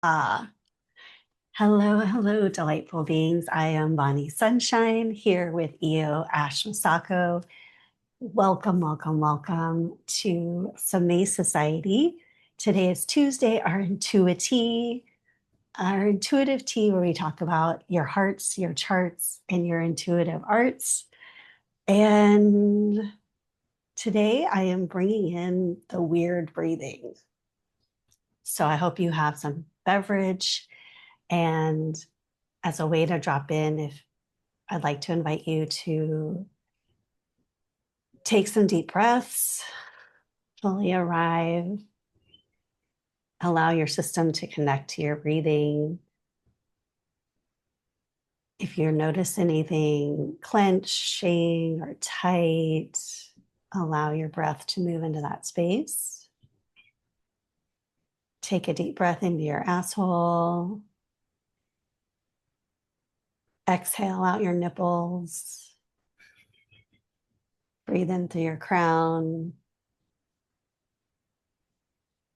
Ah, hello, hello, delightful beings. I am Bonnie Sunshine here with EO Ash Masako. Welcome, welcome, welcome to Somae Society. Today is Tuesday, our intuitive tea, where we talk about your hearts, your charts, and your intuitive arts. And today I am bringing in the weird breathing. So I hope you have some beverage. And as a way to drop in, if I'd like to invite you to take some deep breaths, fully arrive, allow your system to connect to your breathing. If you notice anything clenching or tight, allow your breath to move into that space. Take a deep breath into your asshole. Exhale out your nipples. Breathe in through your crown.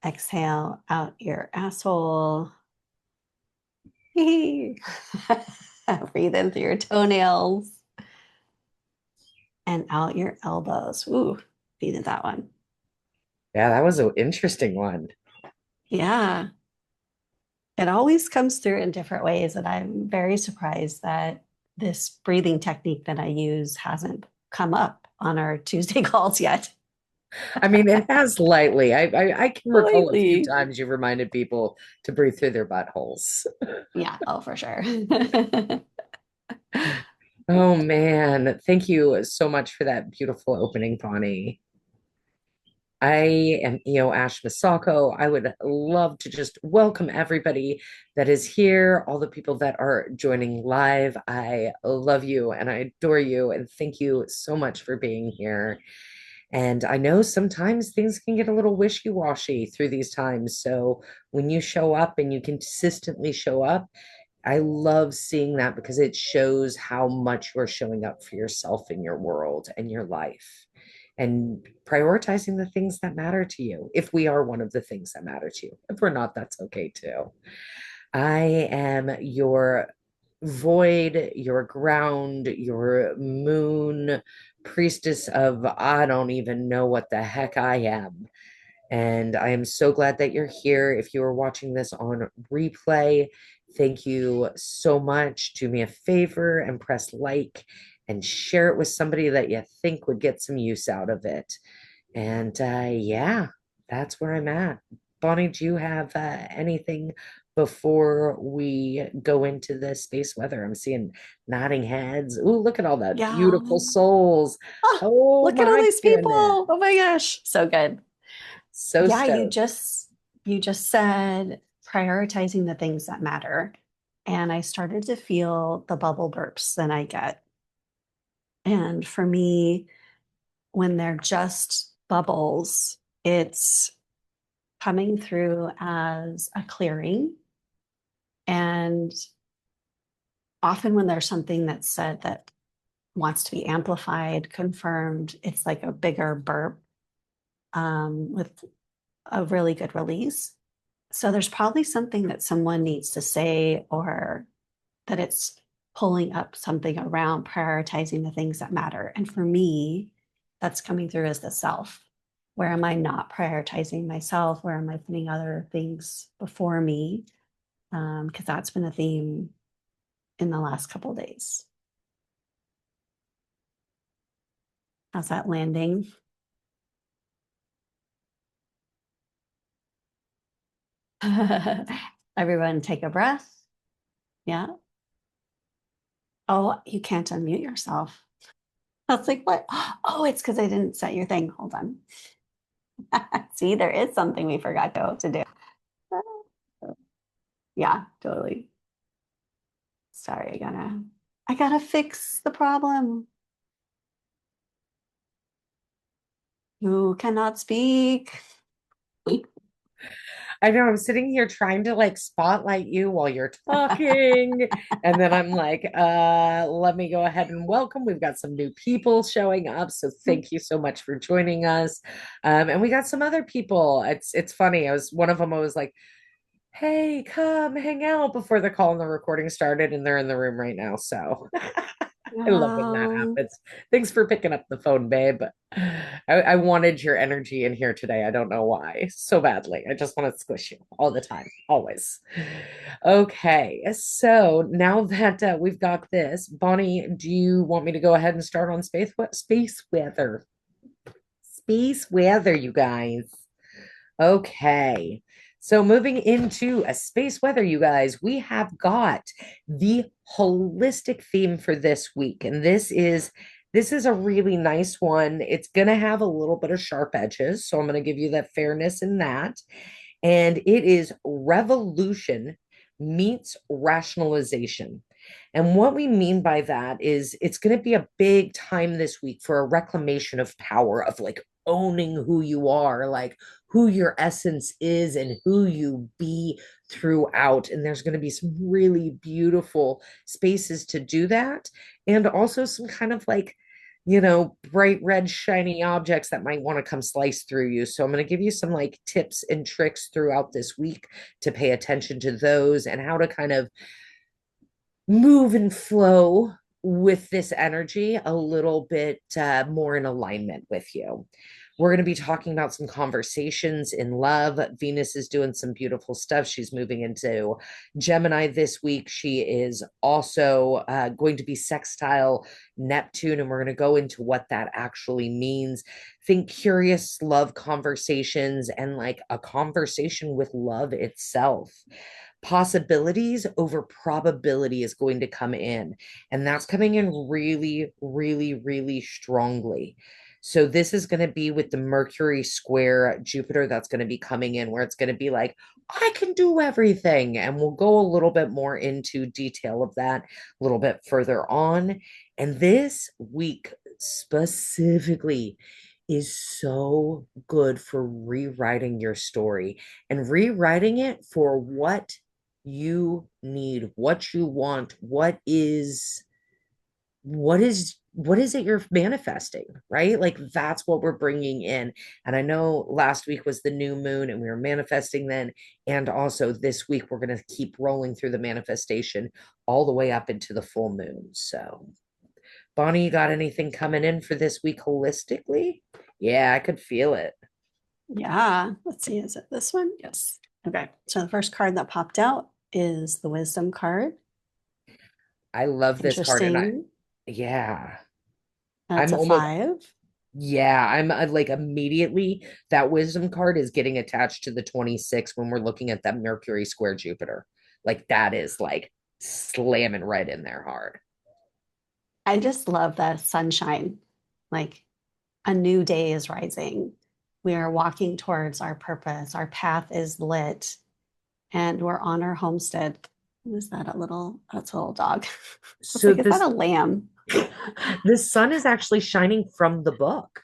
Exhale out your asshole. Breathe in through your toenails and out your elbows. Ooh, needed that one. Yeah, that was an interesting one. Yeah, it always comes through in different ways. And I'm very surprised that this breathing technique that I use hasn't come up on our Tuesday calls yet. I mean, it has lightly. I can recall a few Lately. times you reminded people to breathe through their buttholes. Yeah, oh, for sure. Oh man, thank you so much for that beautiful opening, Bonnie. I am EO Ash Misako. I would love to just welcome everybody that is here, all the people that are joining live. I love you and I adore you, and thank you so much for being here. And I know sometimes things can get a little wishy-washy through these times. So when you show up and you consistently show up, I love seeing that because it shows how much you're showing up for yourself in your world and your life and prioritizing the things that matter to you. If we are one of the things that matter to you, if we're not, that's okay too. I am your void, your ground, your moon, priestess of I don't even know what the heck I am. And I am so glad that you're here. If you are watching this on replay, thank you so much. Do me a favor and press like and share it with somebody that you think would get some use out of it. And yeah, that's where I'm at. Bonnie, do you have anything before we go into the space weather? I'm seeing nodding heads. Ooh, look at all that Yeah. beautiful souls. Oh, Oh look at all my these people. goodness. Oh my gosh. So good. So Yeah, stoked. you just said prioritizing the things that matter. And I started to feel the bubble burps that I get. And for me, when they're just bubbles, it's coming through as a clearing. And often when there's something that's said that wants to be amplified, confirmed, it's like a bigger burp with a really good release. So there's probably something that someone needs to say, or that it's pulling up something around prioritizing the things that matter. And for me, that's coming through as the self. Where am I not prioritizing myself? Where am I putting other things before me? Because that's been a theme in the last couple of days. How's that landing? Everyone take a breath. Yeah. Oh, you can't unmute yourself. I was like, what? Oh, it's because I didn't set your thing. Hold on. See, there is something we forgot to do. Yeah, totally. Sorry, I gotta fix the problem. Who cannot speak? I know I'm sitting here trying to like spotlight you while you're talking. And then I'm like, let me go ahead and welcome. We've got some new people showing up. So thank you so much for joining us. And we got some other people. It's funny. I was one of them, I was like, hey, come hang out before the call and the recording started, and they're in the room right now. So I love when that Um, happens. Thanks for picking up the phone, babe. I wanted your energy in here today. I don't know why so badly. I just want to squish you all the time, always. Okay, so now that we've got this, Bonnie, do you want me to go ahead and start on space weather? Space weather, you guys. Okay. So moving into a space weather, you guys, we have got the holistic theme for this week. And this is a really nice one. It's going to have a little bit of sharp edges, so I'm going to give you that fairness in that. And it is revolution meets rationalization. And what we mean by that is it's going to be a big time this week for a reclamation of power, of like owning who you are, like who your essence is and who you be throughout. And there's going to be some really beautiful spaces to do that. And also some kind of like, bright red shiny objects that might want to come slice through you. So I'm going to give you some like tips and tricks throughout this week to pay attention to those and how to kind of move and flow with this energy a little bit more in alignment with you. We're going to be talking about some conversations in love. Venus is doing some beautiful stuff. She's moving into Gemini this week. She is also going to be sextile Neptune, and we're going to go into what that actually means. Think curious love conversations and like a conversation with love itself. Possibilities over probability is going to come in, and that's coming in really, really, really strongly. So this is going to be with the Mercury square Jupiter that's going to be coming in, where it's going to be like, I can do everything. And we'll go a little bit more into detail of that a little bit further on. And this week specifically is so good for rewriting your story and rewriting it for what you need, what you want, what is it you're manifesting, right? Like that's what we're bringing in. And I know last week was the new moon and we were manifesting then, and also this week we're going to keep rolling through the manifestation all the way up into the full moon. So Bonnie, you got anything coming in for this week holistically? Yeah, I could feel it. yeah, let's see, is it this one? Yes. Okay, so the first card that popped out is the wisdom card. I love this card, and Interesting. yeah, That's I'm a almost, five. yeah, I'm like immediately that wisdom card is getting attached to the 26 when we're looking at that Mercury square Jupiter. Like that is like slamming right in there hard. I just love the sunshine. Like a new day is rising. We are walking towards our purpose. Our path is lit, and we're on our homestead. Is that a little? That's a little dog. I was So like, is that this a lamb? the sun is actually shining from the book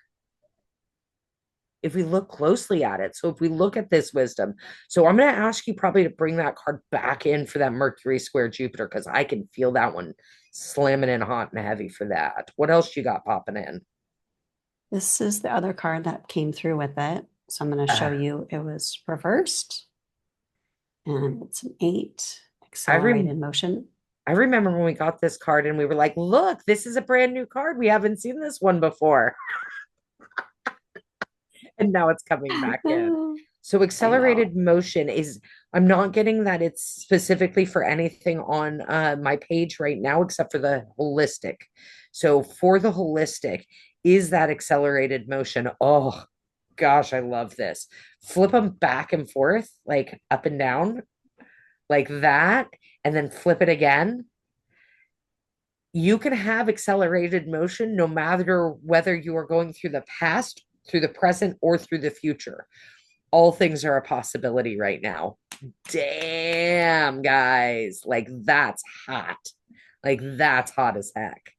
if we look closely at it. So if we look at this wisdom, so I'm going to ask you probably to bring that card back in for that Mercury square Jupiter because I can feel that one slamming in hot and heavy for that. What else you got popping in? This is the other card that came through with it. So I'm going to show Uh, you it was reversed, and it's an eight, I rem accelerated motion. I remember when we got this card and we were like, "Look, this is a brand new card. We haven't seen this one before." And now it's coming back in. So I know. accelerated motion is, I'm not getting that it's specifically for anything on my page right now except for the holistic. So for the holistic, is that accelerated motion? Oh gosh, I love this. Flip them back and forth, like up and down, like that, and then flip it again. You can have accelerated motion no matter whether you are going through the past, through the present, or through the future. All things are a possibility right now. Damn, guys. Like that's hot. Like that's hot as heck.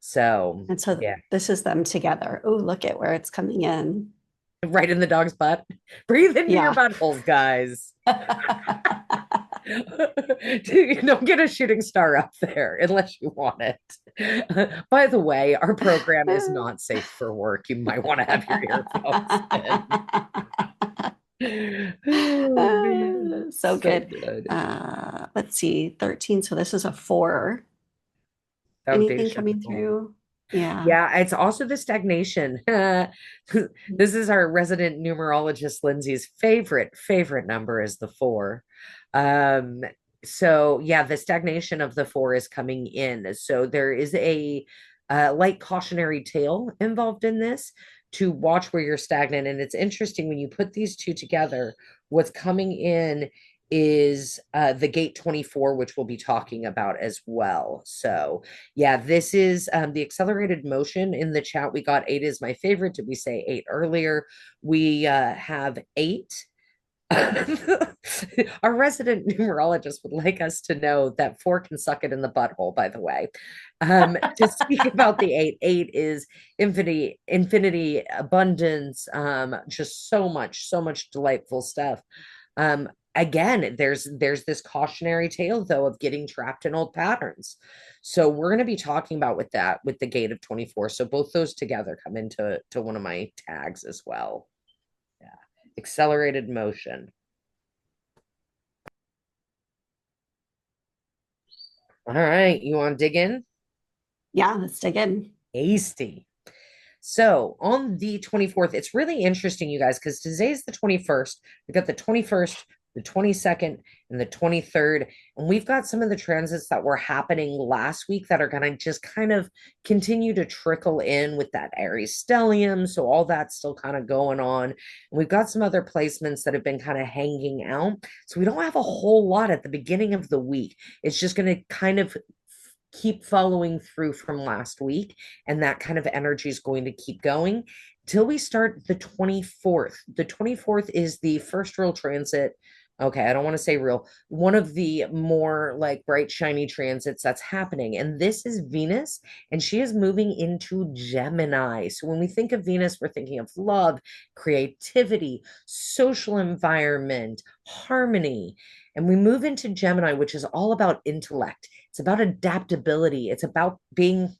So, And so yeah, this is them together. Oh, look at where it's coming in. right in the dog's butt. Breathe into your Yeah. buttholes, guys. You don't get a shooting star up there unless you want it. By the way, our program is not safe for work. You might want to have your earphones in. Oh, man. So So good. good. Let's see, 13. So this is a 4. Anything coming Foundational. through? Yeah. Yeah, it's also the stagnation. This is our resident numerologist Lindsay's favorite number is the 4. Um, so yeah, the stagnation of the 4 is coming in. So there is a light cautionary tale involved in this to watch where you're stagnant. And it's interesting when you put these two together, what's coming in is the gate 24, which we'll be talking about as well. So yeah, this is the accelerated motion in the chat. We got 8 is my favorite. Did we say 8 earlier? We have 8. Our resident numerologist would like us to know that 4 can suck it in the butthole, by the way. To speak about the 8, 8 is infinity, abundance, just so much delightful stuff. Um, Again, there's this cautionary tale though of getting trapped in old patterns. So we're going to be talking about with that with the gate of 24. So both those together come into one of my tags as well. Yeah. Accelerated motion. All right, you want to dig in? Yeah, let's dig in. Hasty. So on the 24th, it's really interesting, you guys, because today's the 21st. We've got the 21st, the 22nd, and the 23rd. And we've got some of the transits that were happening last week that are going to just kind of continue to trickle in with that Aries stellium. So all that's still kind of going on. And we've got some other placements that have been kind of hanging out. So we don't have a whole lot at the beginning of the week. It's just going to kind of keep following through from last week, and that kind of energy is going to keep going till we start the 24th. The 24th is the first real transit. Okay, I don't want to say real, one of the more like bright, shiny transits that's happening. And this is Venus, and she is moving into Gemini. So when we think of Venus, we're thinking of love, creativity, social environment, harmony. And we move into Gemini, which is all about intellect. It's about adaptability. It's about being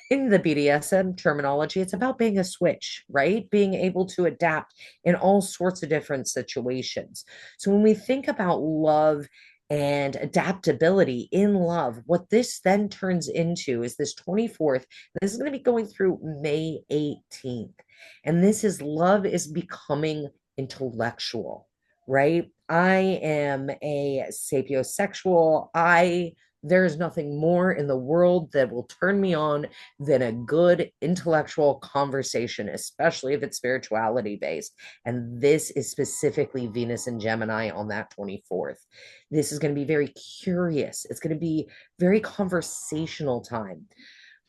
in the BDSM terminology, it's about being a switch, right? Being able to adapt in all sorts of different situations. So when we think about love and adaptability in love, what this then turns into is this 24th. This is going to be going through May 18th. And this is love is becoming intellectual, right? I am a sapiosexual. There's nothing more in the world that will turn me on than a good intellectual conversation, especially if it's spirituality based. And this is specifically Venus and Gemini on that 24th. This is going to be very curious. It's going to be very conversational time,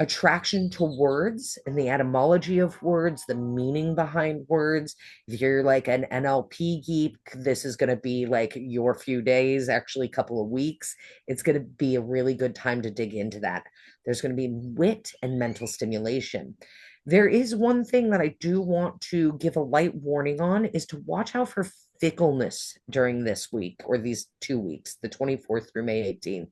attraction to words and the etymology of words, the meaning behind words. If you're like an NLP geek, this is going to be like your few days, actually, a couple of weeks. It's going to be a really good time to dig into that. There's going to be wit and mental stimulation. There is one thing that I do want to give a light warning on is to watch out for fickleness during this week or these 2 weeks, the 24th through May 18th.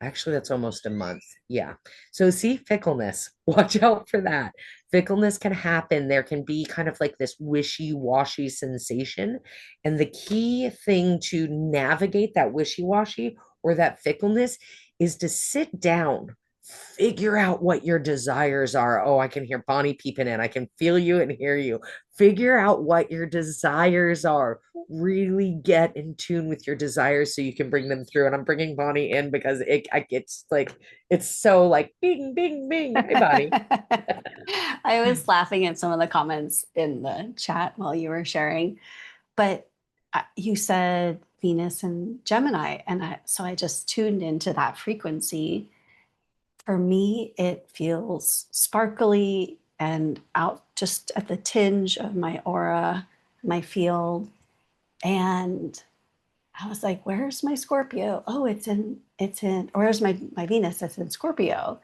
Actually, that's almost a month. Yeah. So see fickleness. Watch out for that. Fickleness can happen. There can be kind of like this wishy-washy sensation. And the key thing to navigate that wishy-washy or that fickleness is to sit down, figure out what your desires are. Oh, I can hear Bonnie peeping in. I can feel you and hear you. Figure out what your desires are. Really get in tune with your desires so you can bring them through. And I'm bringing Bonnie in because it's like it's so like bing bing bing. Hi Bonnie. I was laughing at some of the comments in the chat while you were sharing, but you said Venus and Gemini, and so I just tuned into that frequency. For me, it feels sparkly and out just at the tinge of my aura, my field. And I was like, where's my Scorpio? Oh, or where's my Venus? It's in Scorpio.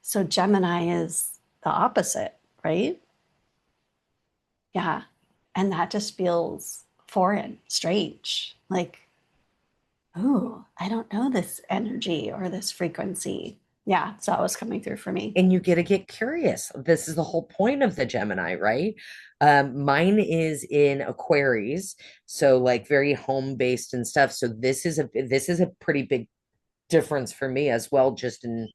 So Gemini is the opposite, right? Yeah. And that just feels foreign, strange. Like, oh, I don't know this energy or this frequency. Yeah. So that was coming through for me. And you get to get curious. This is the whole point of the Gemini, right? Mine is in Aquaries, so like very home based and stuff. So this is a pretty big difference for me as well, just in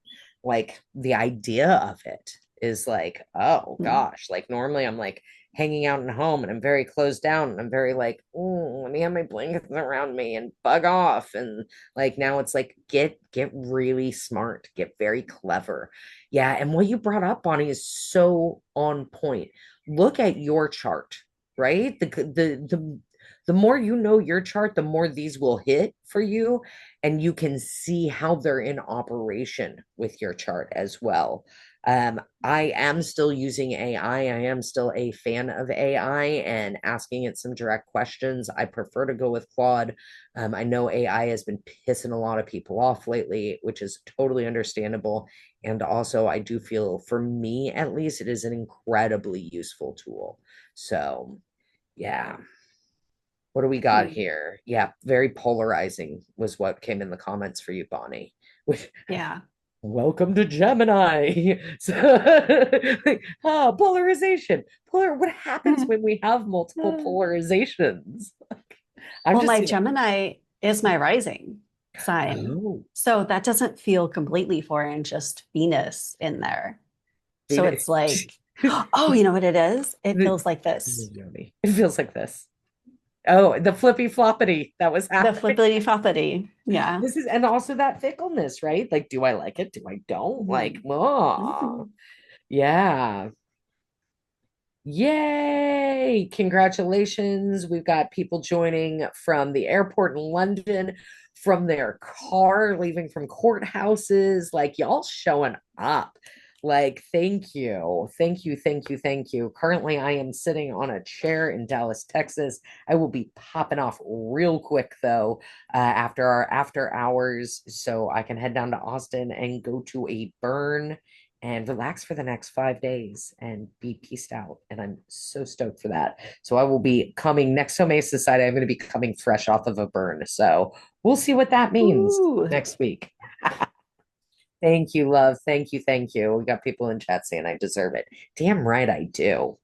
like the idea of it is like, oh Mm. gosh, like normally I'm like hanging out in home and I'm very closed down and I'm very like, oh, let me have my blankets around me and bug off. And like now it's like get really smart, get very clever. Yeah, and what you brought up, Bonnie, is so on point. Look at your chart, right? The more you know your chart, the more these will hit for you, and you can see how they're in operation with your chart as well. I am still using AI. I am still a fan of AI and asking it some direct questions. I prefer to go with Claude. I know AI has been pissing a lot of people off lately, which is totally understandable. And also, I do feel, for me at least, it is an incredibly useful tool. So, yeah. What do we got Mm. here? Yeah, very polarizing was what came in the comments for you, Bonnie. Yeah. Welcome to Gemini. So, polarization. What happens when we have multiple polarizations? I'm Well, just my seeing. Gemini is my rising sign. Oh, So that doesn't feel completely foreign, just Venus in there. So Venus. it's like, oh, you It's know what it is? It the feels like this. yummy. It feels like this. Oh, the flippy floppity that was The happening. flippity floppity. Yeah. This is, and also that fickleness, right? Like, do I like it? Do I don't? Like, Mhm. oh, Mhm. yeah. Yay! Congratulations. We've got people joining from the airport in London, from their car, leaving from courthouses. Like, y'all showing up. Like, thank you. Thank you. Thank you. Thank you. Currently, I am sitting on a chair in Dallas, Texas. I will be popping off real quick, though, after our after hours, so I can head down to Austin and go to a burn and relax for the next 5 days and be pieced out. And I'm so stoked for that. So I will be coming next Somae Society. I'm going to be coming fresh off of a burn. So we'll see what that means Ooh. next week. Thank you, love. Thank you. Thank you. We got people in chat saying I deserve it. Damn right I do.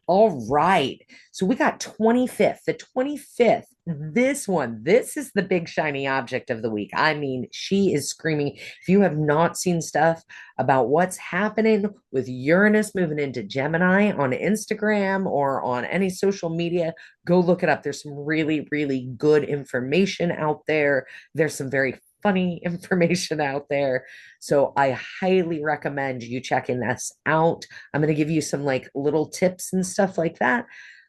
All right. So we got 25th. The 25th. This one, this is the big shiny object of the week. I mean, she is screaming. If you have not seen stuff about what's happening with Uranus moving into Gemini on Instagram or on any social media, go look it up. There's some really, really good information out there. There's some very funny information out there. So I highly recommend you checking this out. I'm going to give you some like little tips and stuff like that.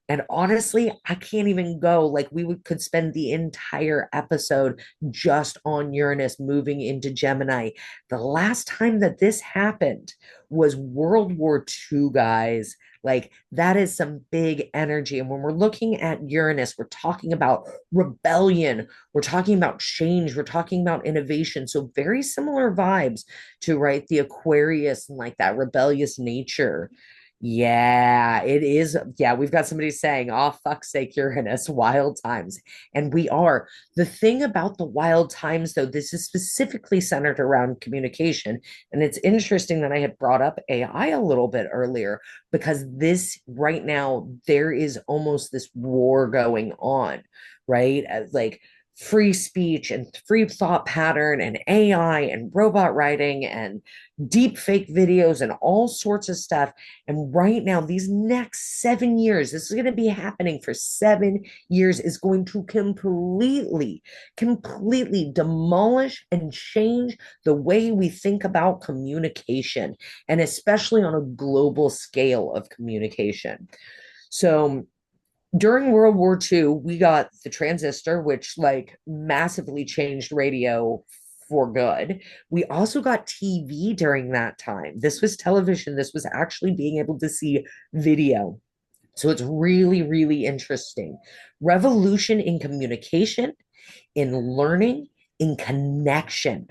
And honestly, I can't even go. Like could spend the entire episode just on Uranus moving into Gemini. The last time that this happened was World War II, guys. Like that is some big energy. And when we're looking at Uranus, we're talking about rebellion, we're talking about change, we're talking about innovation. So very similar vibes to right the Aquarius and like that rebellious nature. Yeah, it is. Yeah, we've got somebody saying, oh, fuck's sake, Uranus, wild times. And we are. The thing about the wild times, though, this is specifically centered around communication. And it's interesting that I had brought up AI a little bit earlier because this right now, there is almost this war going on, right? As like free speech and free thought pattern and AI and robot writing and deep fake videos and all sorts of stuff. And right now, these next 7 years, this is going to be happening for 7 years, is going to completely demolish and change the way we think about communication, and especially on a global scale of communication. So, during World War II, we got the transistor, which like massively changed radio for good. We also got TV during that time. This was television. This was actually being able to see video. So it's really, really interesting. Revolution in communication, in learning, in connection.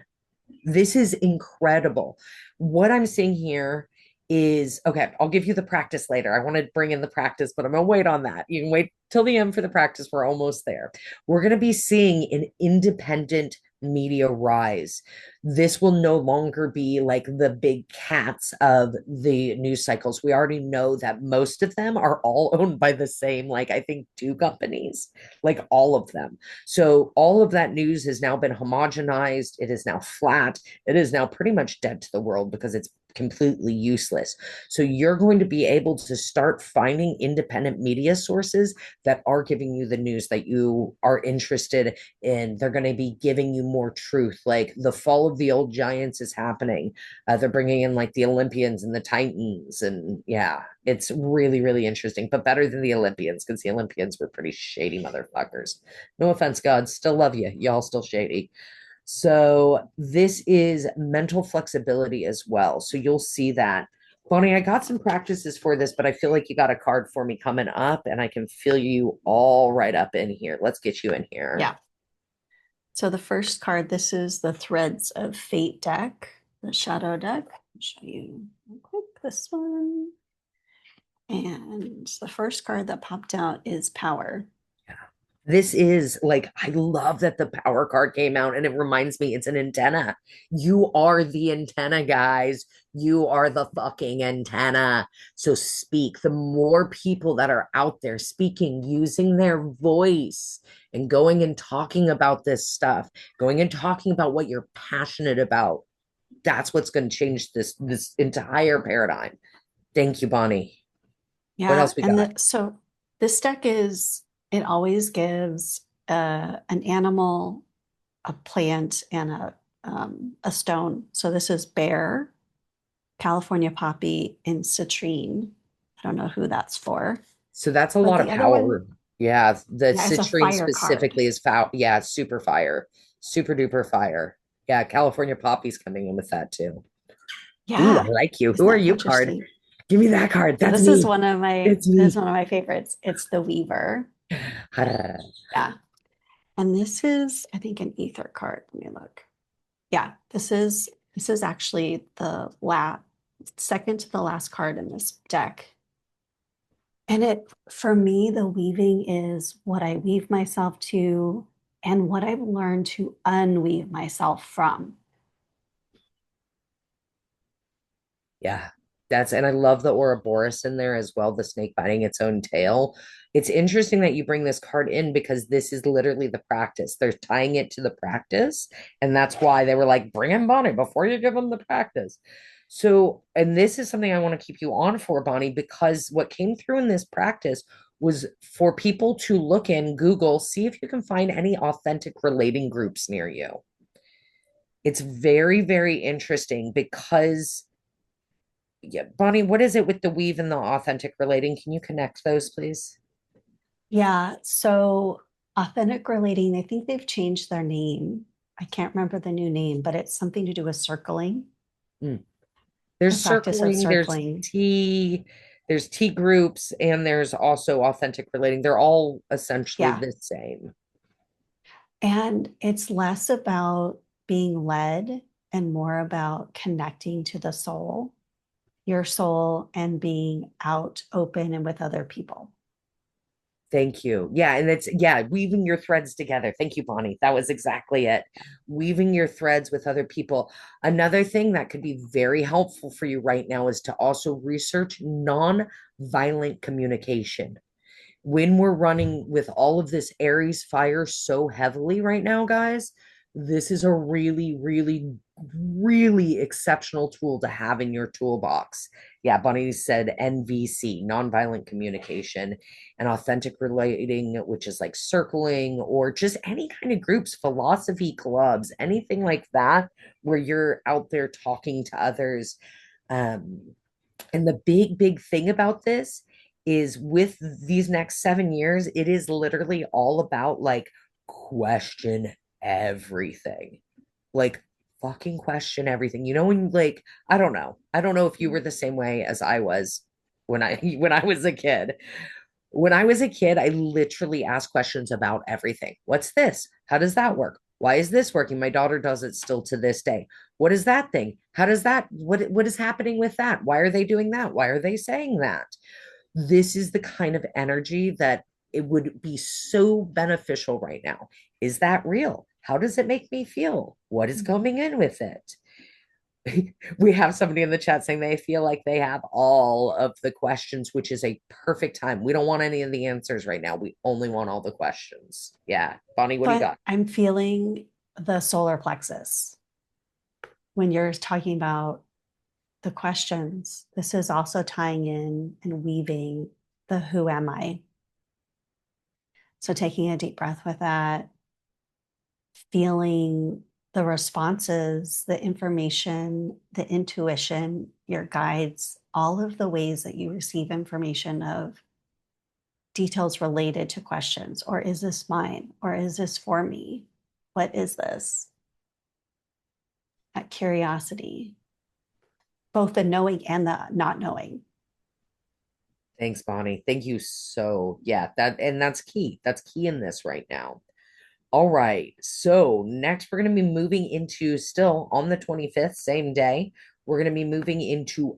This is incredible. What I'm seeing here is okay, I'll give you the practice later. I want to bring in the practice, but I'm going to wait on that. You can wait till the end for the practice. We're almost there. We're going to be seeing an independent media rise. This will no longer be like the big cats of the news cycles. We already know that most of them are all owned by the same, like, I think two companies, like all of them. So all of that news has now been homogenized. It is now flat. It is now pretty much dead to the world because it's completely useless. So you're going to be able to start finding independent media sources that are giving you the news that you are interested in. They're going to be giving you more truth. Like the fall of the old giants is happening. They're bringing in like the Olympians and the Titans. And yeah, it's really, really interesting, but better than the Olympians because the Olympians were pretty shady motherfuckers. No offense, God. Still love you. Y'all still shady. So this is mental flexibility as well. So you'll see that. Bonnie, I got some practices for this, but I feel like you got a card for me coming up, and I can feel you all right up in here. Let's get you in here. Yeah. So the first card, this is the Threads of Fate deck, the Shadow deck. I'll show you real quick this one. And the first card that popped out is Power. This is like, I love that the power card came out and it reminds me it's an antenna. You are the antenna, guys. You are the fucking antenna. So speak. The more people that are out there speaking, using their voice and going and talking about this stuff, going and talking about what you're passionate about, that's what's going to change this entire paradigm. Thank you, Bonnie. What Yeah, else we and got? so this deck is it always gives an animal, a plant, and a stone. So this is bear, California poppy, and citrine. I don't know who that's for, So that's a but lot of the other one, power. Yeah, the yeah, it's a citrine fire card. specifically is foul. Yeah, super fire, super duper fire. Yeah, California poppy's coming in with that too. Ooh, I Yeah, like you. isn't Who are that you card? interesting? Give me that card. So That's this is me. one of my It's this is me. one of my favorites. It's the Weaver. Yeah, and this is I think an ether card. Let me look. Yeah, this is actually the second to the last card in this deck. And it for me, the weaving is what I weave myself to and what I've learned to unweave myself from. Yeah, and I love the Ouroboros in there as well, the snake biting its own tail. It's interesting that you bring this card in because this is literally the practice. They're tying it to the practice, and that's why they were like, bring in Bonnie before you give them the practice. So, and this is something I want to keep you on for, Bonnie, because what came through in this practice was for people to look in Google, see if you can find any authentic relating groups near you. It's very, very interesting because yeah, Bonnie, what is it with the weave and the authentic relating? Can you connect those, please? Yeah, so authentic relating, I think they've changed their name. I can't remember the new name, but it's something to do with circling, Mm. the There's practice of circling, circling. there's T groups, and there's also authentic relating. They're all essentially Yeah. the same. And it's less about being led and more about connecting to the soul, your soul, and being out open and with other people. Thank you. Yeah, and it's yeah, weaving your threads together. Thank you, Bonnie. That was exactly it. Weaving your threads with other people. Another thing that could be very helpful for you right now is to also research non-violent communication. When we're running with all of this Aries fire so heavily right now, guys, this is a really, really, really exceptional tool to have in your toolbox. Yeah, Bunny said NVC, nonviolent communication, and authentic relating, which is like circling or just any kind of groups, philosophy clubs, anything like that, where you're out there talking to others. Um, and the big, big thing about this is with these next 7 years, it is literally all about like question everything. Like fucking question everything. You know, when like, I don't know. I don't know if you were the same way as I was when I when I was a kid. When I was a kid, I literally asked questions about everything. What's this? How does that work? Why is this working? My daughter does it still to this day. What is that thing? How does that what is happening with that? Why are they doing that? Why are they saying that? This is the kind of energy that it would be so beneficial right now. Is that real? How does it make me feel? What is Mhm. coming in with it? We have somebody in the chat saying they feel like they have all of the questions, which is a perfect time. We don't want any of the answers right now. We only want all the questions. Yeah. Bonnie, what do you But got? I'm feeling the solar plexus when you're talking about the questions. This is also tying in and weaving the who am I. So taking a deep breath with that, feeling the responses, the information, the intuition, your guides, all of the ways that you receive information of details related to questions. Or is this mine? Or is this for me? What is this? That curiosity, both the knowing and the not knowing. Thanks, Bonnie. Thank you so, yeah, that's key. That's key in this right now. All right. So next, we're going to be moving into still on the 25th, same day. We're going to be moving into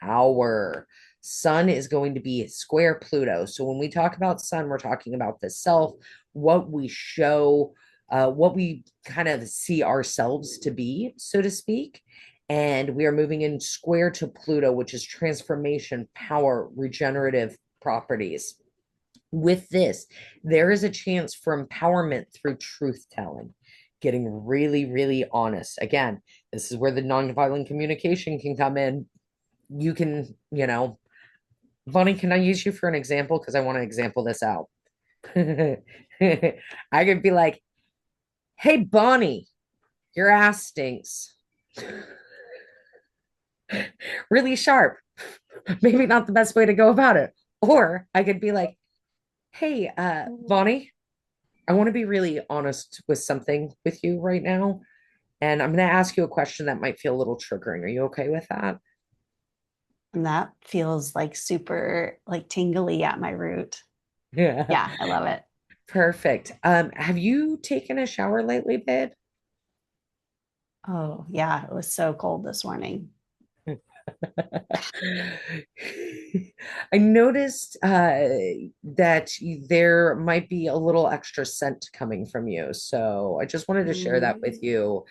power. Sun is going to be square Pluto. So when we talk about sun, we're talking about the self, what we show, what we kind of see ourselves to be, so to speak. And we are moving in square to Pluto, which is transformation, power, regenerative properties. With this, there is a chance for empowerment through truth telling, getting really, really honest. Again, this is where the nonviolent communication can come in. You can, Bonnie, can I use you for an example? Because I want to example this out. I could be like, hey, Bonnie, your ass stinks. Really sharp. Maybe not the best way to go about it. Or I could be like, hey, Bonnie, I want to be really honest with something with you right now. And I'm going to ask you a question that might feel a little triggering. Are you okay with that? And that feels like super like tingly at my root. Yeah. Yeah, I love it. Perfect. Have you taken a shower lately, babe? Oh, yeah, it was so cold this morning. I noticed that there might be a little extra scent coming from you. So I just wanted to share that with Mm.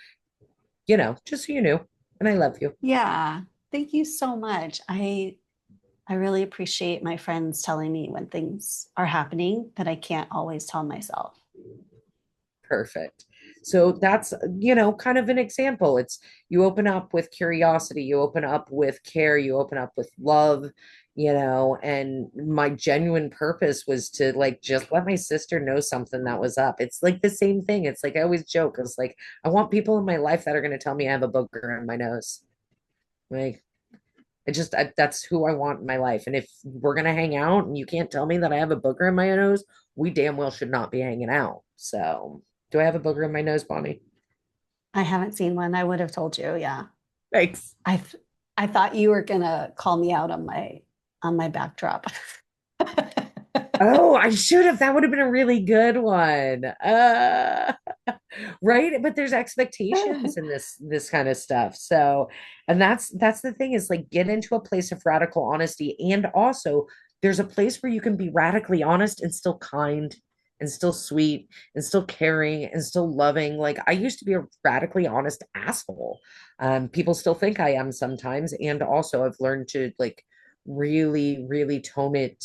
you, just so you knew. And I love you. Yeah, thank you so much. I really appreciate my friends telling me when things are happening that I can't always tell myself. Perfect. So that's, kind of an example. It's you open up with curiosity, you open up with care, you open up with love, and my genuine purpose was to like just let my sister know something that was up. It's like the same thing. It's like I always joke. It's like I want people in my life that are going to tell me I have a booger in my nose. Like that's who I want in my life. And if we're going to hang out and you can't tell me that I have a booger in my nose, we damn well should not be hanging out. So, do I have a booger in my nose, Bonnie? I haven't seen one. I would have told you. Yeah. Thanks. I I thought you were gonna call me out on my backdrop. Oh, I should have. That would have been a really good one. Right? But there's expectations in this kind of stuff. So, and that's the thing is like get into a place of radical honesty and also there's a place where you can be radically honest and still kind and still sweet and still caring and still loving. Like I used to be a radically honest asshole. People still think I am sometimes and also I've learned to like really really tone it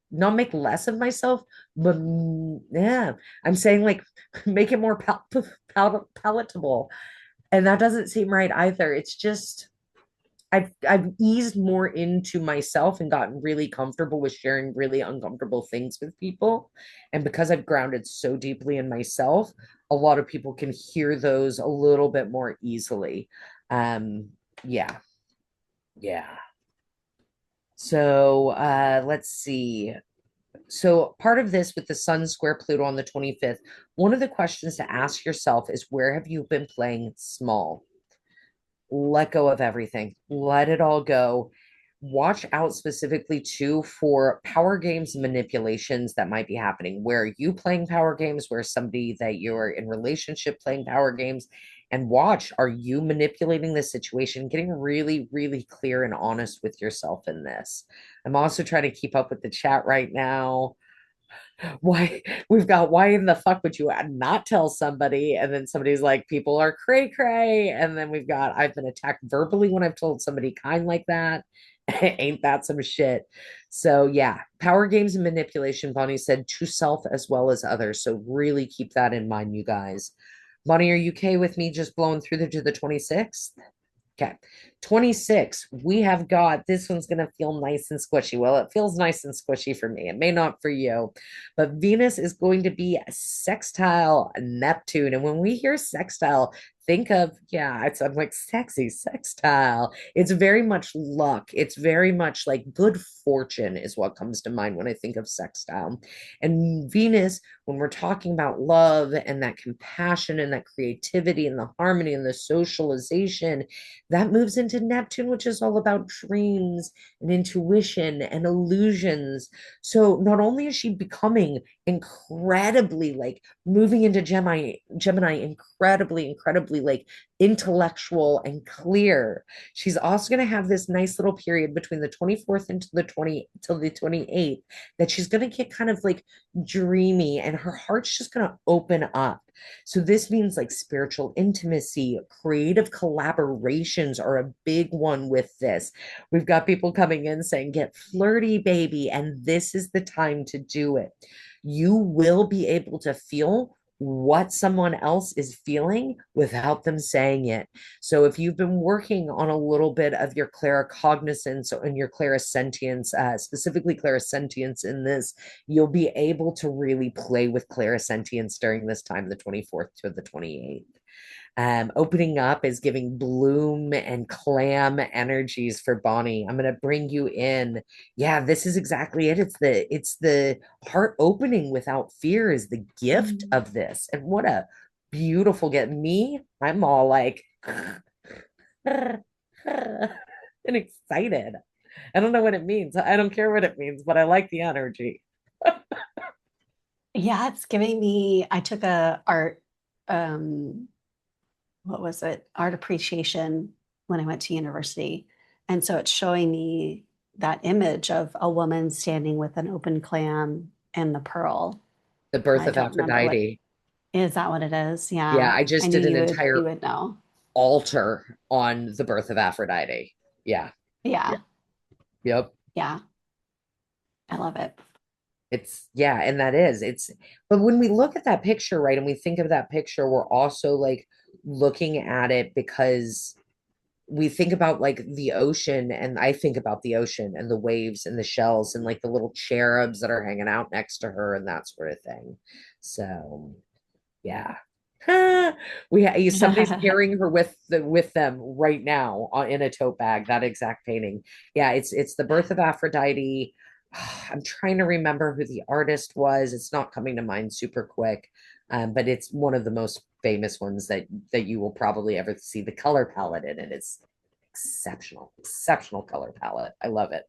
not make less of myself but yeah I'm saying like make it more palatable. And that doesn't seem right either. It's just I've eased more into myself and gotten really comfortable with sharing really uncomfortable things with people. And because I've grounded so deeply in myself, a lot of people can hear those a little bit more easily. Um, yeah, yeah. So let's see. So, part of this with the Sun square Pluto on the 25th, one of the questions to ask yourself is where have you been playing small? Let go of everything, let it all go. Watch out specifically too for power games manipulations that might be happening. Where are you playing power games? Where somebody that you're in relationship playing power games? And watch, are you manipulating the situation? Getting really, really clear and honest with yourself in this. I'm also trying to keep up with the chat right now. Why we've got why in the fuck would you not tell somebody? And then somebody's like, people are cray cray. And then we've got I've been attacked verbally when I've told somebody kind like that. Ain't that some shit? So yeah, power games and manipulation, Bonnie said, to self as well as others. So really keep that in mind, you guys. Bonnie, are you okay with me just blowing through to the 26th? Okay. 26, we have got this one's going to feel nice and squishy. Well, it feels nice and squishy for me. It may not for you, but Venus is going to be a sextile Neptune. And when we hear sextile, think of, yeah, it's I'm like sexy sextile. It's very much luck. It's very much like good fortune, is what comes to mind when I think of sextile. And Venus, when we're talking about love and that compassion and that creativity and the harmony and the socialization, that moves into Neptune, which is all about dreams and intuition and illusions. So not only is she becoming incredibly like moving into Gemini incredibly like intellectual and clear. She's also going to have this nice little period between the 24th and to the 20 till the 28th that she's going to get kind of like dreamy and her heart's just going to open up. So this means like spiritual intimacy, creative collaborations are a big one with this. We've got people coming in saying, get flirty, baby. And this is the time to do it. You will be able to feel what someone else is feeling without them saying it. So if you've been working on a little bit of your claircognizance and your clairsentience, specifically clairsentience in this, you'll be able to really play with clairsentience during this time, the 24th to the 28th. Opening up is giving bloom and clam energies for Bonnie. I'm gonna bring you in. Yeah, this is exactly it. It's the heart opening without fear is the gift Mm. of this. And what a beautiful get. Me, I'm all like and excited. I don't know what it means. I don't care what it means, but I like the energy. Yeah, it's giving me, I took a art, um, what was it? Art appreciation when I went to university. And so it's showing me that image of a woman standing with an open clam and the pearl. The birth I of don't remember what, Aphrodite. is that what it is? Yeah, Yeah. I I just knew did an you entire would know. altar on the birth of Aphrodite. Yeah. Yeah. Yeah. Yep. Yeah. I love it. It's yeah, and that is it's but when we look at that picture, right, and we think of that picture, we're also like looking at it because we think about like the ocean, and I think about the ocean and the waves and the shells and like the little cherubs that are hanging out next to her and that sort of thing. So yeah. Somebody's carrying her with them right now in a tote bag, that exact painting. Yeah, it's the birth of Aphrodite. I'm trying to remember who the artist was. It's not coming to mind super quick. But it's one of the most famous ones that you will probably ever see. The color palette in it is exceptional color palette. I love it.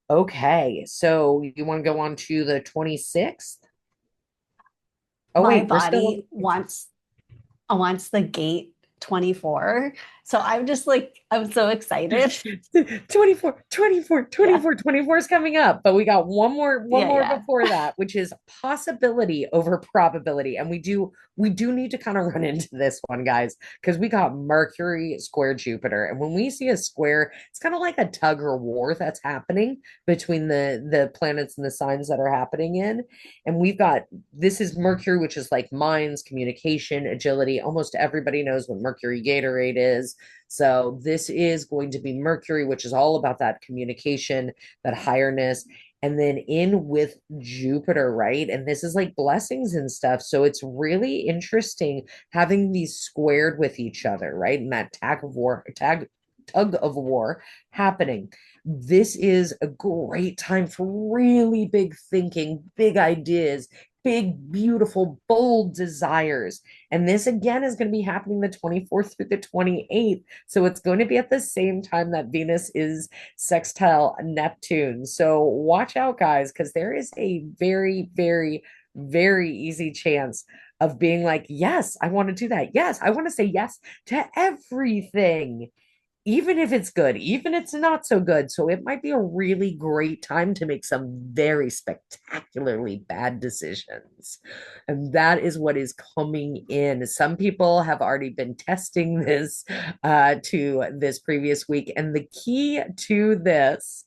Okay, so you want to go on to the 26th? Oh My wait, we're still on body wants the gate 24. So I'm just like, I'm so excited. 24, 24, Yeah. 24, 24 is coming up, but we got one Yeah. more Yeah. before that, which is possibility over probability. And we do need to kind of run into this one, guys, because we got Mercury square Jupiter. And when we see a square, it's kind of like a tug or war that's happening between the planets and the signs that are happening in. And we've got this is Mercury, which is like minds, communication, agility. Almost everybody knows what Mercury Gatorade is. So this is going to be Mercury, which is all about that communication, that highness. And then in with Jupiter, right? And this is like blessings and stuff. So it's really interesting having these squared with each other, right? And that tug of war happening. This is a great time for really big thinking, big ideas, big, beautiful, bold desires. And this again is going to be happening the 24th through the 28th. So it's going to be at the same time that Venus is sextile Neptune. So watch out, guys, because there is a very easy chance of being like, yes, I want to do that. Yes, I want to say yes to everything. even if it's good, even if it's not so good. So it might be a really great time to make some very spectacularly bad decisions. And that is what is coming in. Some people have already been testing this to this previous week. And the key to this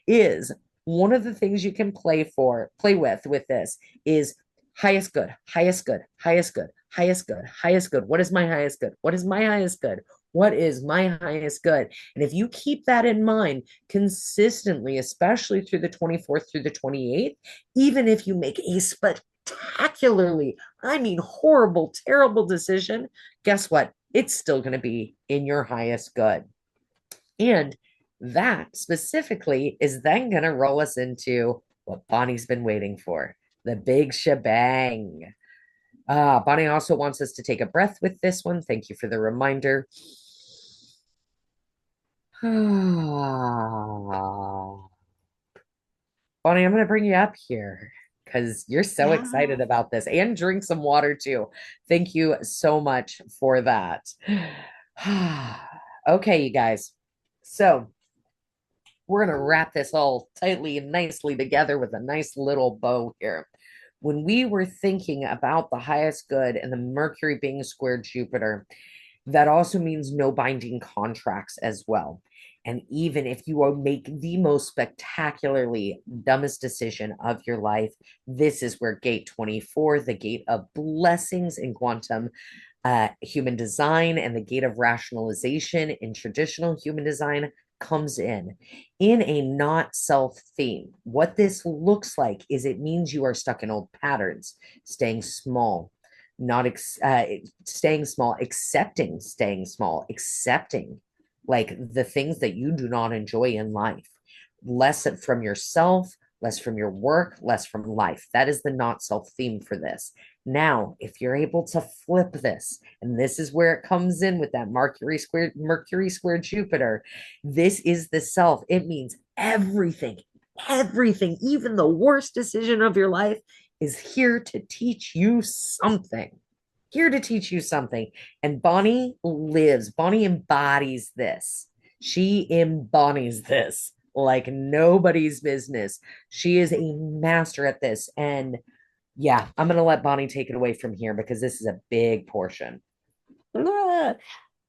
is one of the things you can play with this is highest good, highest good, highest good, highest good, highest good. What is my highest good? What is my highest good? What is my highest good? And if you keep that in mind consistently, especially through the 24th through the 28th, even if you make a spectacularly, I mean, horrible, terrible decision, guess what? It's still going to be in your highest good. And that specifically is then going to roll us into what Bonnie's been waiting for, the big shebang. Bonnie also wants us to take a breath with this one. Thank you for the reminder. Bonnie, I'm going to bring you up here because you're so Yeah. excited about this and drink some water too. Thank you so much for that. Okay, you guys. So we're going to wrap this all tightly and nicely together with a nice little bow here. When we were thinking about the highest good and the Mercury being squared Jupiter, that also means no binding contracts as well. And even if you make the most spectacularly dumbest decision of your life, this is where gate 24, the gate of blessings in quantum human design and the gate of rationalization in traditional human design comes in a not self theme. What this looks like is it means you are stuck in old patterns, staying small, not staying small, accepting staying small, accepting like the things that you do not enjoy in life, less from yourself, less from your work, less from life. That is the not self theme for this. Now, if you're able to flip this, and this is where it comes in with that Mercury squared Jupiter, this is the self. It means everything, even the worst decision of your life is here to teach you something. Here to teach you something. And Bonnie embodies this. She embodies this like nobody's business. She is a master at this. And yeah, I'm going to let Bonnie take it away from here because this is a big portion. Ah,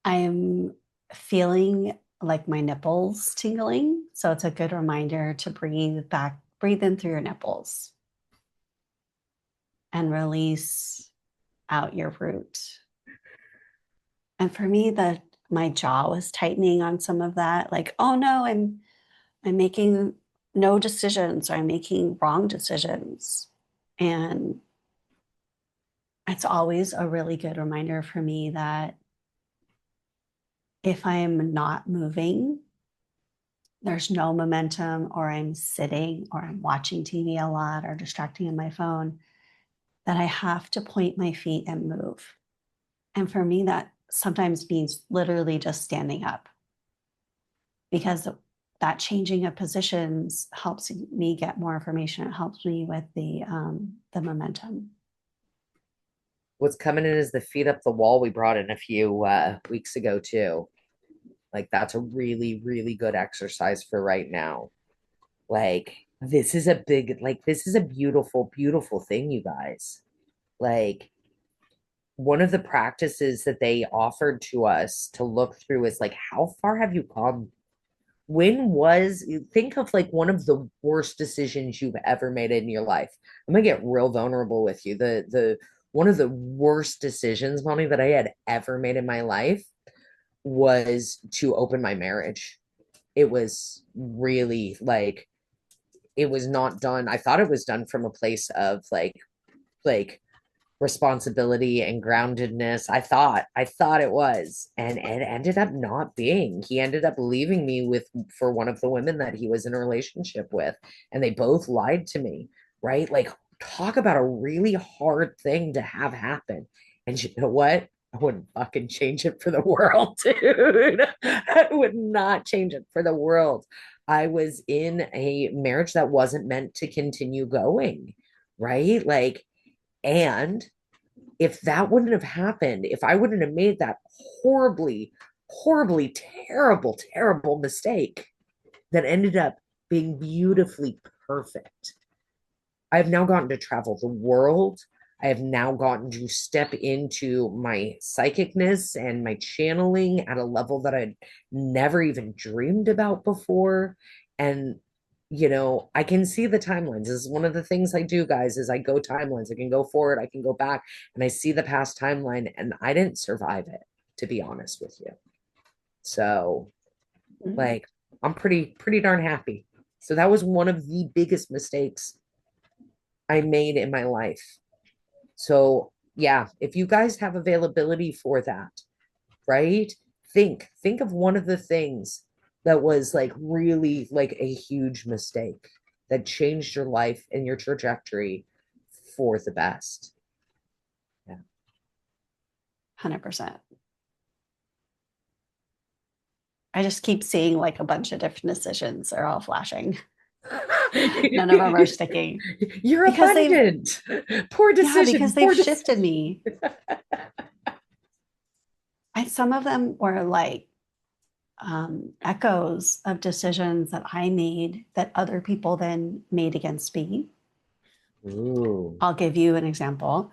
I'm feeling like my nipples tingling. So it's a good reminder to breathe in through your nipples and release out your root. And for me, that my jaw was tightening on some of that. Like, oh no, I'm making no decisions or I'm making wrong decisions. And it's always a really good reminder for me that if I'm not moving, there's no momentum, or I'm sitting, or I'm watching TV a lot, or distracting on my phone, that I have to point my feet and move. And for me, that sometimes means literally just standing up, because that changing of positions helps me get more information. It helps me with the momentum. What's coming in is the feet up the wall we brought in a few weeks ago, too. Like, that's a really, really good exercise for right now. Like, this is a beautiful, beautiful thing, you guys. Like, one of the practices that they offered to us to look through is like, how far have you come? Think of like one of the worst decisions you've ever made in your life. I'm gonna get real vulnerable with you. The one of the worst decisions, Molly, that I had ever made in my life was to open my marriage. It was really like it was not done. I thought it was done from a place of like responsibility and groundedness. I thought it was, and it ended up not being. He ended up leaving me with for one of the women that he was in a relationship with, and they both lied to me, right? Like, talk about a really hard thing to have happen. And you know what? I wouldn't fucking change it for the world, dude. I would not change it for the world. I was in a marriage that wasn't meant to continue going, right? Like, and if that wouldn't have happened, if I wouldn't have made that horribly, horribly, terrible, terrible mistake that ended up being beautifully perfect. I have now gotten to travel the world. I have now gotten to step into my psychicness and my channeling at a level that I'd never even dreamed about before. And I can see the timelines. This is one of the things I do, guys, is I go timelines. I can go forward, I can go back, and I see the past timeline, and I didn't survive it, to be honest with you. So, Mm. like, I'm pretty darn happy. So that was one of the biggest mistakes I made in my life. So, yeah, if you guys have availability for that, right? Think of one of the things that was like really like a huge mistake that changed your life and your trajectory for the best. Yeah. 100%. I just keep seeing like a bunch of different decisions are all flashing. None of them are sticking You're because they've, abundant. Poor yeah, decision. because they've Poor shifted decision. me. Some of them were like echoes of decisions that I made that other people then made against me. Ooh. I'll give you an example.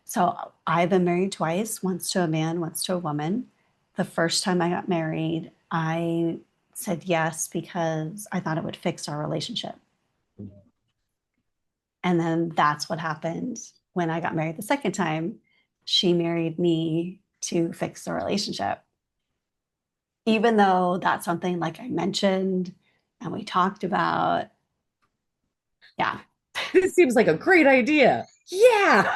So I've been married twice, once to a man, once to a woman. The first time I got married, I said yes because I thought it would fix our relationship. And then that's what happened when I got married the second time. She married me to fix the relationship. Even though that's something like I mentioned and we talked about. Yeah. This seems like a great idea. Yeah.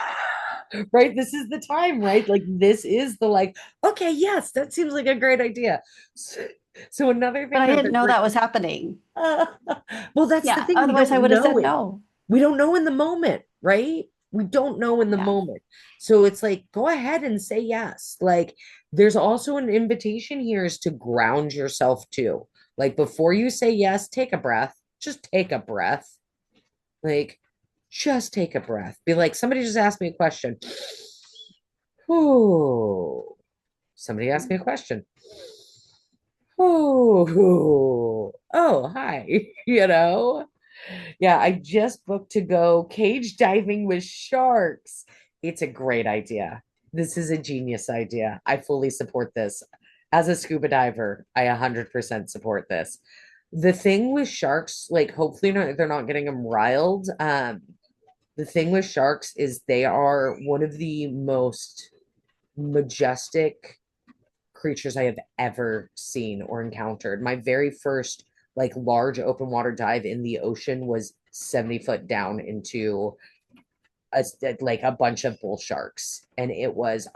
Right. This is the time, right? Like, this is the like, okay, yes, that seems like a great idea. So another But thing I that didn't know that was happening. uh, well, that's the Yeah. thing. We Otherwise, I don't would have know said it. no. We don't know in the moment, right? We don't know in the Yeah. moment. So it's like, go ahead and say yes. Like, there's also an invitation here is to ground yourself too. Like, before you say yes, take a breath. Just take a breath. Like, just take a breath. Be like, somebody just asked me a question. Oh, somebody asked me a question. Oh, hi. Yeah, I just booked to go cage diving with sharks. It's a great idea. This is a genius idea. I fully support this. As a scuba diver, I 100% support this. The thing with sharks, like, hopefully they're not getting them riled. The thing with sharks is they are one of the most majestic creatures I have ever seen or encountered. My very first like large open water dive in the ocean was 70 foot down into a like a bunch of bull sharks, and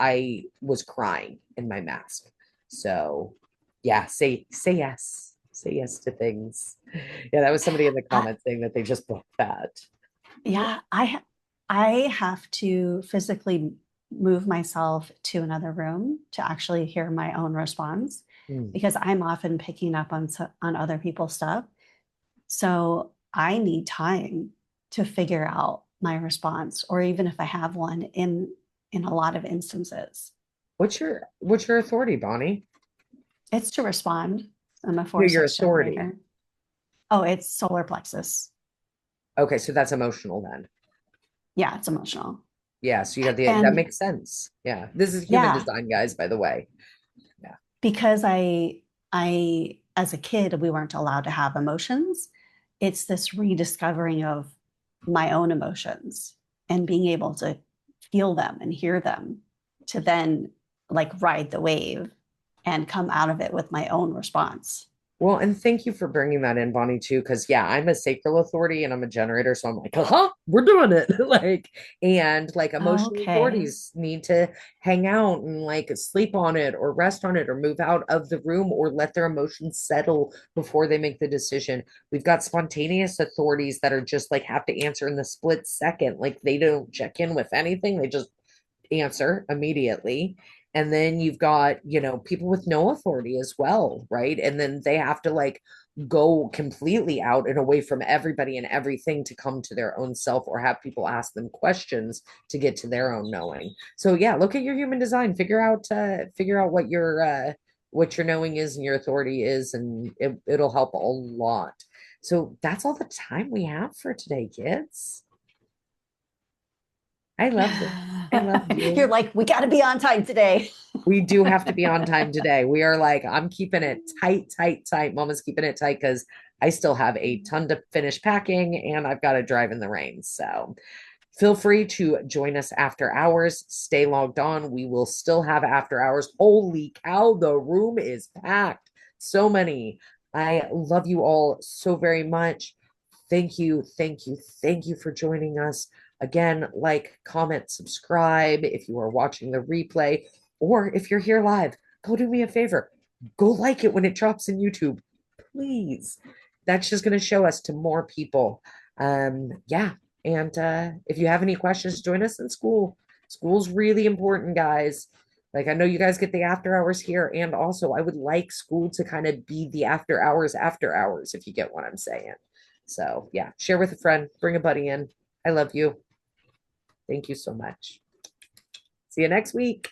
I was crying in my mask. So yeah, say yes to things. Yeah, that was somebody in the I, comments saying that they just booked that. yeah. I have to physically move myself to another room to actually hear my own response Hmm. because I'm often picking up on other people's stuff. So I need time to figure out my response, or even if I have one in a lot of instances. What's your authority, Bonnie? It's to respond. I'm a No, four your six authority. generator. Oh, it's solar plexus. Okay, so that's emotional then. Yeah, it's emotional. Yeah, so you got that And makes sense. Yeah. This is human yeah, design, guys, by the way. Yeah. because I as a kid we weren't allowed to have emotions. It's this rediscovering of my own emotions and being able to feel them and hear them to then like ride the wave and come out of it with my own response. Well, and thank you for bringing that in, Bonnie, too, because yeah, I'm a sacral authority and I'm a generator, so I'm like, we're doing it. Like, and like emotional Okay. authorities need to hang out and like sleep on it or rest on it or move out of the room or let their emotions settle before they make the decision. We've got spontaneous authorities that are just like have to answer in the split second. Like they don't check in with anything, they just answer immediately. And then you've got, people with no authority as well, right? And then they have to like go completely out and away from everybody and everything to come to their own self or have people ask them questions to get to their own knowing. So yeah, look at your human design, figure out what what your knowing is and your authority is, and it'll help a lot. So that's all the time we have for today, kids. I love this. I love You're you. like, we got to be on time today. We do have to be on time today. We are like, I'm keeping it tight, tight, tight. Mama's keeping it tight because I still have a ton to finish packing and I've got to drive in the rain. So feel free to join us after hours. Stay logged on. We will still have after hours. Holy cow, the room is packed. So many. I love you all so very much. Thank you, thank you, thank you for joining us. Again, like, comment, subscribe if you are watching the replay, or if you're here live, go do me a favor. Go like it when it drops in YouTube, please. That's just going to show us to more people. Yeah. And if you have any questions, join us in school. School's really important, guys. Like, I know you guys get the after hours here, and also I would like school to kind of be the after hours, if you get what I'm saying. So, yeah, share with a friend, bring a buddy in. I love you. Thank you so much. See you next week.